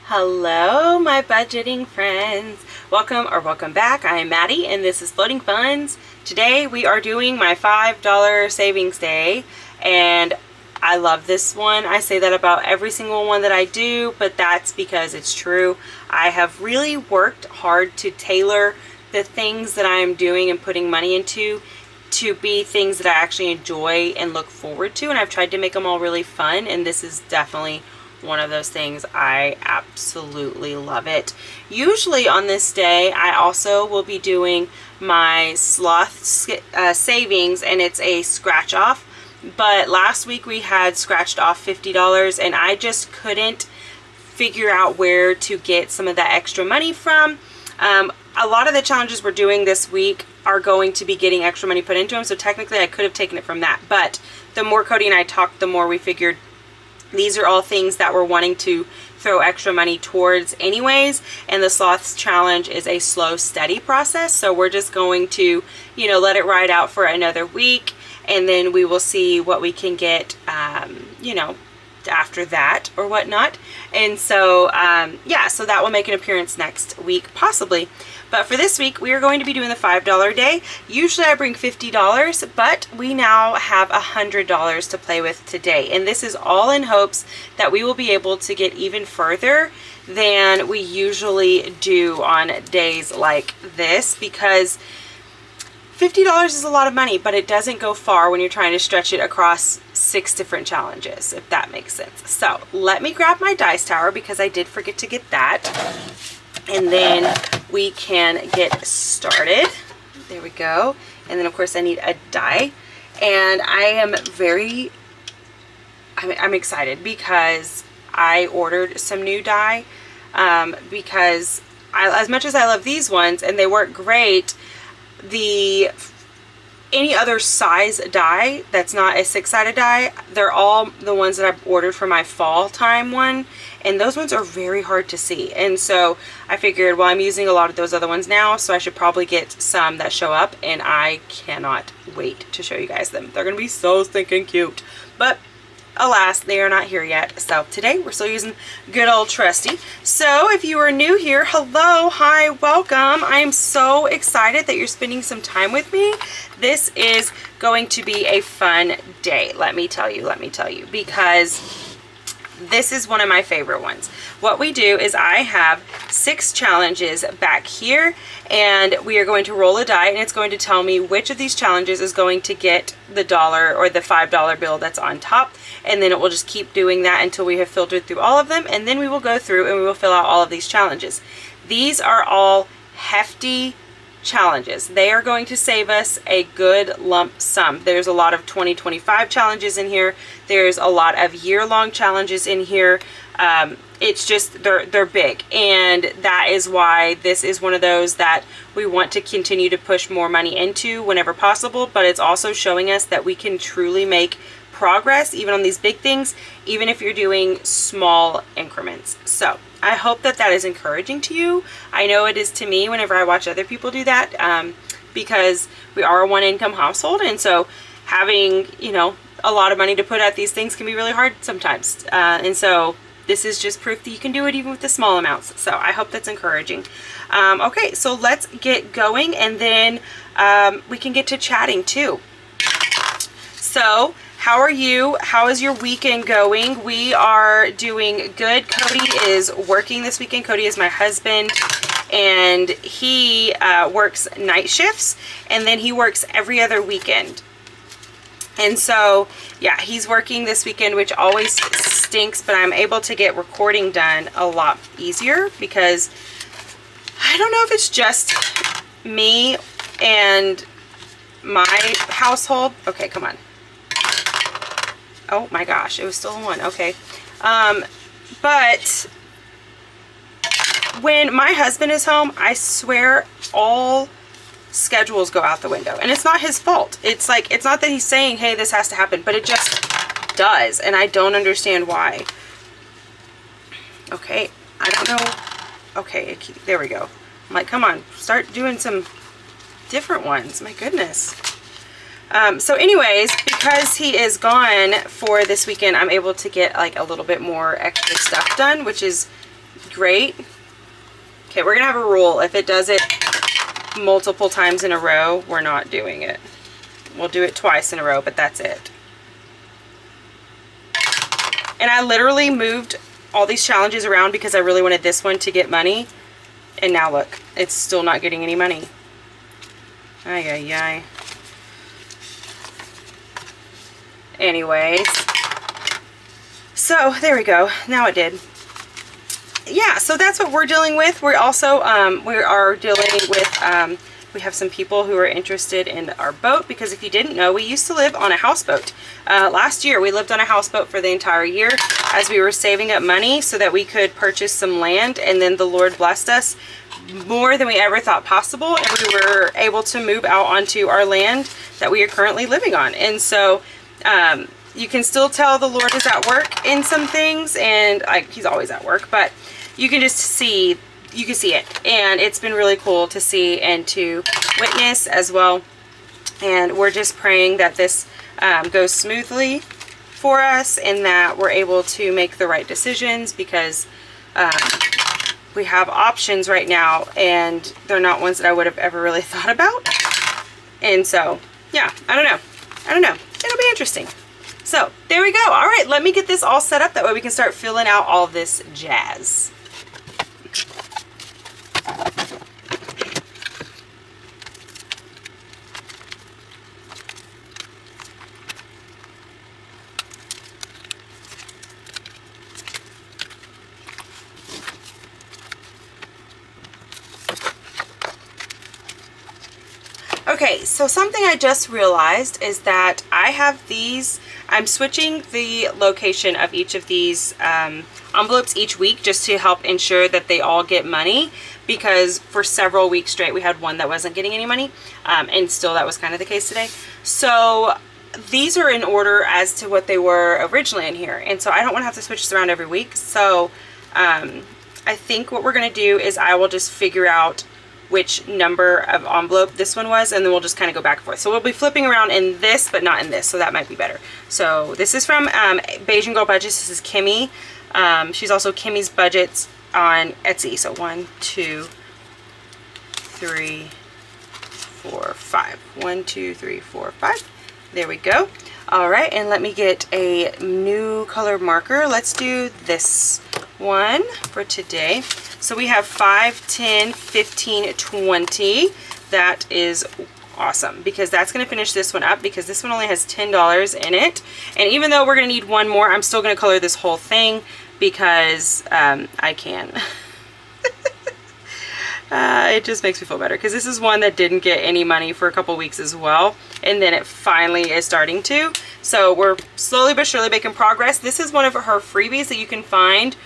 Hello, my budgeting friends. Welcome back. I am Maddie, and this is Floating Funds. Today we are doing my $5 savings day, and I love this one. I say that about every single one that I do, but that's because it's true. I have really worked hard to tailor the things that I am doing and putting money into to be things that I actually enjoy and look forward to, and I've tried to make them all really fun, and this is definitely one of those things. I absolutely love it. Usually on this day I also will be doing my sloth savings, and it's a scratch off, but last week we had scratched off $50 and I just couldn't figure out where to get some of that extra money from. A lot of the challenges we're doing this week are going to be getting extra money put into them, so technically I could have taken it from that, but the more Cody and I talked, the more we figured these are all things that we're wanting to throw extra money towards anyways, and the sloths challenge is a slow, steady process, so we're just going to, you know, let it ride out for another week, and then we will see what we can get, you know, after that or whatnot. And so yeah, so that will make an appearance next week possibly, but for this week we are going to be doing the $5 day. Usually I bring $50, but we now have $100 to play with today, and this is all in hopes that we will be able to get even further than we usually do on days like this, because $50 is a lot of money, but it doesn't go far when you're trying to stretch it across 6 different challenges, if that makes sense. So let me grab my dice tower because I did forget to get that, and then we can get started. There we go. And then of course I need a die, and I am I'm excited because I ordered some new die, because as much as I love these ones and they work great, any other size die that's not a 6-sided die, they're all the ones that I've ordered for my fall time one, and those ones are very hard to see. And so I figured, well, I'm using a lot of those other ones now, so I should probably get some that show up, and I cannot wait to show you guys them. They're gonna be so stinking cute, but alas, they are not here yet. So today we're still using good old trusty. So if you are new here, hello, hi, welcome. I am so excited that you're spending some time with me. This is going to be a fun day, let me tell you, because this is one of my favorite ones. What we do is I have 6 challenges back here, and we are going to roll a die, and it's going to tell me which of these challenges is going to get the dollar or the $5 bill that's on top, and then it will just keep doing that until we have filtered through all of them, and then we will go through and we will fill out all of these challenges. These are all hefty challenges. They are going to save us a good lump sum. There's a lot of 2025 challenges in here. There's a lot of year-long challenges in here. It's just they're big, and that is why this is one of those that we want to continue to push more money into whenever possible, but it's also showing us that we can truly make progress even on these big things, even if you're doing small increments. So I hope that that is encouraging to you. I know it is to me whenever I watch other people do that, because we are a one-income household, and so having, you know, a lot of money to put at these things can be really hard sometimes, and so this is just proof that you can do it even with the small amounts. So I hope that's encouraging. Okay, so let's get going, and then we can get to chatting too. So how are you? How is your weekend going? We are doing good. Cody is working this weekend. Cody is my husband, and he works night shifts, and then he works every other weekend. And so, yeah, he's working this weekend, which always stinks, but I'm able to get recording done a lot easier because I don't know if it's just me and my household. Okay, come on. Oh my gosh, it was still a 1. Okay. But when my husband is home, I swear all schedules go out the window, and it's not his fault. It's like, it's not that he's saying, hey, this has to happen, but it just does, and I don't understand why. Okay, I don't know. Okay, there we go. I'm like, come on, start doing some different ones. My goodness. So anyways, because he is gone for this weekend, I'm able to get like a little bit more extra stuff done, which is great. Okay, we're gonna have a rule. If it does it multiple times in a row, we're not doing it. We'll do it twice in a row, but that's it. And I literally moved all these challenges around because I really wanted this one to get money. And now look, it's still not getting any money. Ay, ay, ay. Anyways. So, there we go. Now it did. Yeah, so that's what we're dealing with. We're also, we are dealing with, we have some people who are interested in our boat, because if you didn't know, we used to live on a houseboat. Last year, we lived on a houseboat for the entire year as we were saving up money so that we could purchase some land, and then the Lord blessed us more than we ever thought possible, and we were able to move out onto our land that we are currently living on. And so, you can still tell the Lord is at work in some things, and he's always at work, but you can just see, you can see it, and it's been really cool to see and to witness as well. And we're just praying that this goes smoothly for us, and that we're able to make the right decisions, because we have options right now, and they're not ones that I would have ever really thought about. And so, yeah, I don't know. It'll be interesting. So, there we go. All right, let me get this all set up. That way we can start filling out all this jazz. Okay, so something I just realized is that I have these, I'm switching the location of each of these envelopes each week just to help ensure that they all get money, because for several weeks straight we had one that wasn't getting any money, and still that was kind of the case today. So these are in order as to what they were originally in here, and so I don't want to have to switch this around every week. So I think what we're going to do is I will just figure out which number of envelope this one was, and then we'll just kind of go back and forth. So we'll be flipping around in this, but not in this, so that might be better. So this is from Beijing Girl Budgets. This is Kimmy. She's also Kimmy's Budgets on Etsy. So 1, 2, 3, 4, 5. 1, 2, 3, 4, 5. There we go. All right, and let me get a new color marker. Let's do this one for today. So we have 5, 10, 15, 20. That is awesome, because that's going to finish this one up, because this one only has $10 in it. And even though we're going to need one more, I'm still going to color this whole thing because I can. It just makes me feel better, because this is one that didn't get any money for a couple weeks as well, and then it finally is starting to. So we're slowly but surely making progress. This is one of her freebies that you can find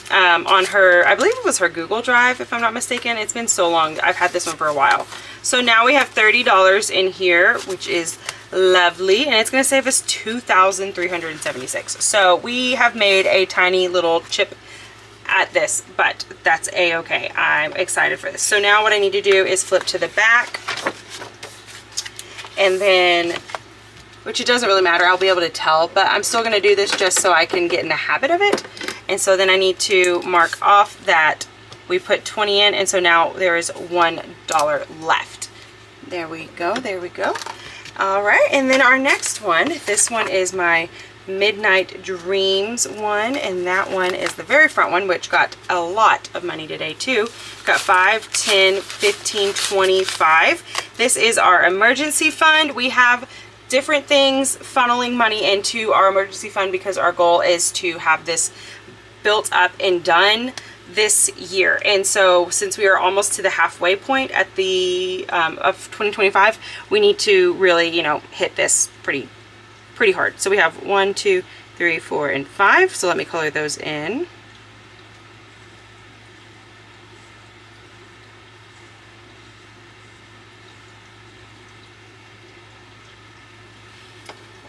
on her, I believe it was her Google Drive, if I'm not mistaken. It's been so long. I've had this one for a while. So now we have $30 in here, which is lovely, and it's going to save us $2,376. So we have made a tiny little chip at this, but that's a-okay. I'm excited for this. So now what I need to do is flip to the back, and then, which it doesn't really matter, I'll be able to tell, but I'm still going to do this just so I can get in the habit of it. And so then I need to mark off that we put 20 in, and so now there is $1 left. There we go, there we go. All right, and then our next one, this one is my Midnight Dreams one, and that one is the very front one, which got a lot of money today too. Got 5, 10, 15, 25. This is our emergency fund. We have different things funneling money into our emergency fund because our goal is to have this built up and done this year. And so since we are almost to the halfway point at the of 2025, we need to really, you know, hit this pretty hard. So we have 1, 2, 3, 4, and 5. So let me color those in.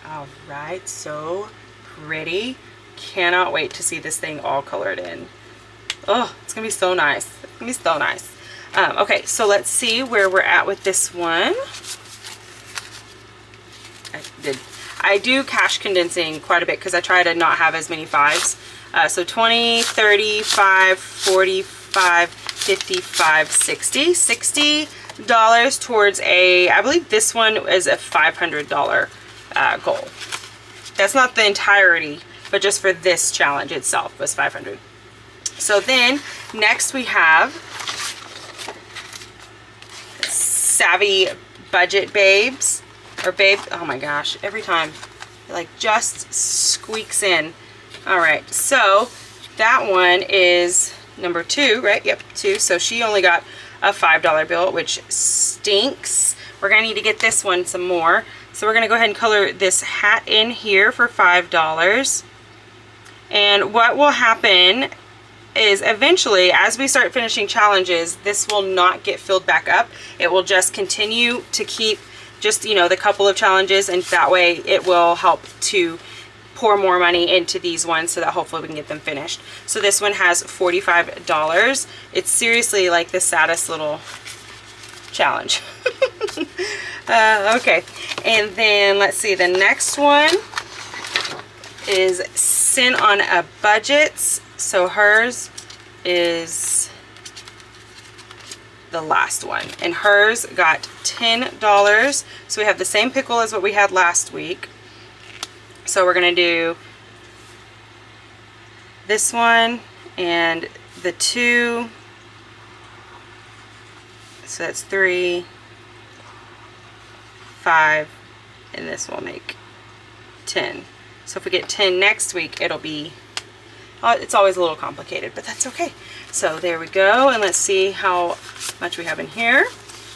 All right, so pretty. Cannot wait to see this thing all colored in. Oh, it's gonna be so nice. It's gonna be so nice. Okay, so let's see where we're at with this one. I do cash condensing quite a bit because I try to not have as many fives. So 20, 35, 45, 55, 60. $60 towards a, I believe this one is a $500 goal. That's not the entirety, but just for this challenge itself was 500. So then next we have SavvyBudgetBabes, or babe, oh my gosh, every time it like just squeaks in. All right, so that one is number 2, right? Yep, 2. So she only got a $5 bill, which stinks. We're gonna need to get this one some more. So we're gonna go ahead and color this hat in here for $5. And what will happen is eventually, as we start finishing challenges, this will not get filled back up. It will just continue to keep just, you know, the couple of challenges, and that way it will help to pour more money into these ones so that hopefully we can get them finished. So this one has $45. It's seriously like the saddest little challenge. Okay, and then let's see, the next one is Sin on a Budgets. So hers is the last one, and hers got $10. So we have the same pickle as what we had last week. So we're gonna do this one and the 2. So that's 3, 5, and this will make 10. So if we get 10 next week, it'll be, it's always a little complicated, but that's okay. So there we go, and let's see how much we have in here.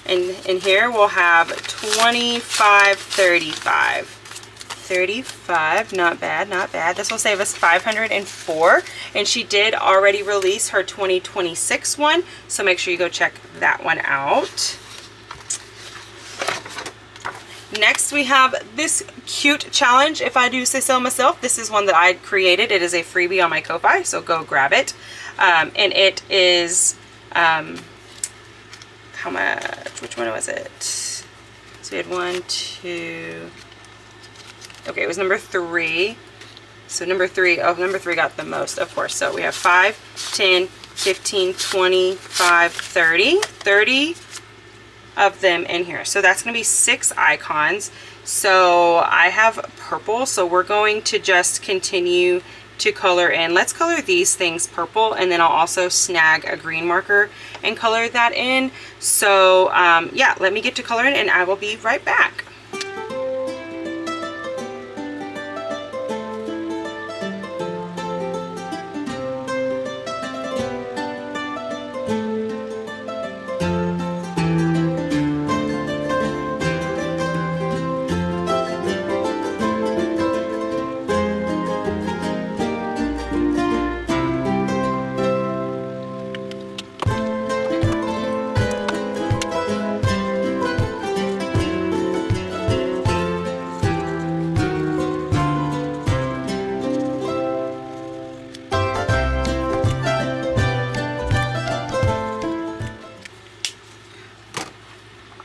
And in here we'll have 25, 35. 35, not bad, not bad. This will save us 504, and she did already release her 2026 one, so make sure you go check that one out. Next we have this cute challenge, if I do say so myself. This is one that I created. It is a freebie on my Ko-Fi, so go grab it. And it is, how much, which one was it? So we had 1, 2, okay, it was number 3. So number 3, oh, number 3 got the most, of course. So we have 5, 10, 15, 25, 30 of them in here. So that's going to be 6 icons. So I have purple, so we're going to just continue to color in. Let's color these things purple, and then I'll also snag a green marker and color that in. So yeah, let me get to coloring, and I will be right back.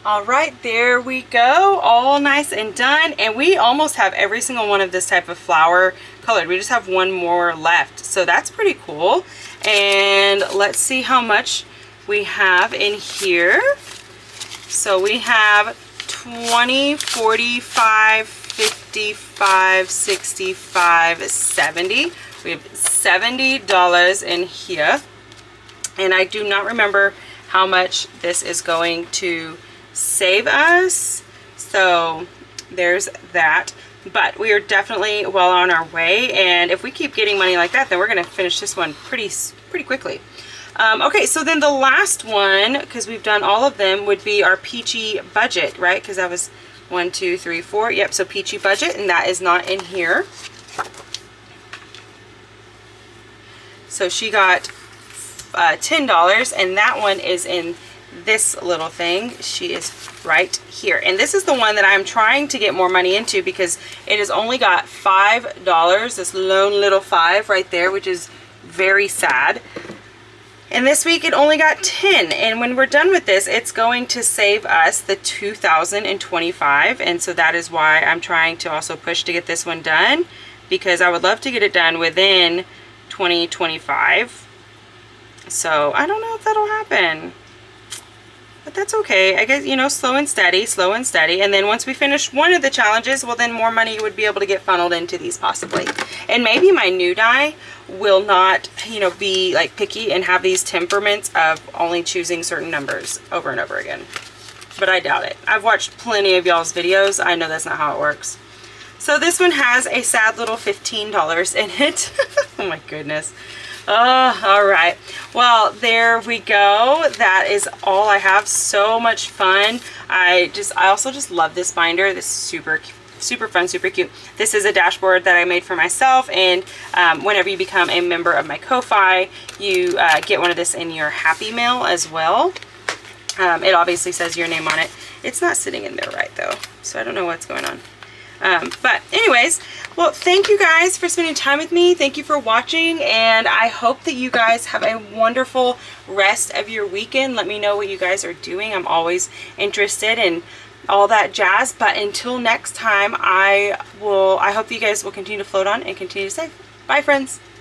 All right, there we go, all nice and done, and we almost have every single one of this type of flower colored. We just have one more left, so that's pretty cool. And let's see how much we have in here. So we have 20, 45, 55, 65, 70. We have $70 in here, and I do not remember how much this is going to save us, so there's that. But we are definitely well on our way, and if we keep getting money like that, then we're gonna finish this one pretty quickly. Okay, so then the last one, because we've done all of them, would be our Peachy Budget, right? Because that was 1, 2, 3, 4. Yep, so Peachy Budget, and that is not in here. So she got $10, and that one is in this little thing. She is right here, and this is the one that I'm trying to get more money into because it has only got $5, this lone little 5 right there, which is very sad. And this week it only got 10. And when we're done with this, it's going to save us the 2025. And so that is why I'm trying to also push to get this one done, because I would love to get it done within 2025. So I don't know if that'll happen, but that's okay. I guess, you know, slow and steady, slow and steady. And then once we finish one of the challenges, well, then more money would be able to get funneled into these possibly. And maybe my new die will not, you know, be like picky and have these temperaments of only choosing certain numbers over and over again. But I doubt it. I've watched plenty of y'all's videos. I know that's not how it works. So this one has a sad little $15 in it. Oh my goodness. Oh, all right. Well, there we go. That is all I have. So much fun. I also just love this binder. This is super fun, super cute. This is a dashboard that I made for myself, and whenever you become a member of my Ko-Fi, you get one of this in your Happy Mail as well. It obviously says your name on it. It's not sitting in there right though, so I don't know what's going on. But anyways, well, thank you guys for spending time with me. Thank you for watching, and I hope that you guys have a wonderful rest of your weekend. Let me know what you guys are doing. I'm always interested in all that jazz. But until next time, I hope you guys will continue to float on and continue to save. Bye, friends.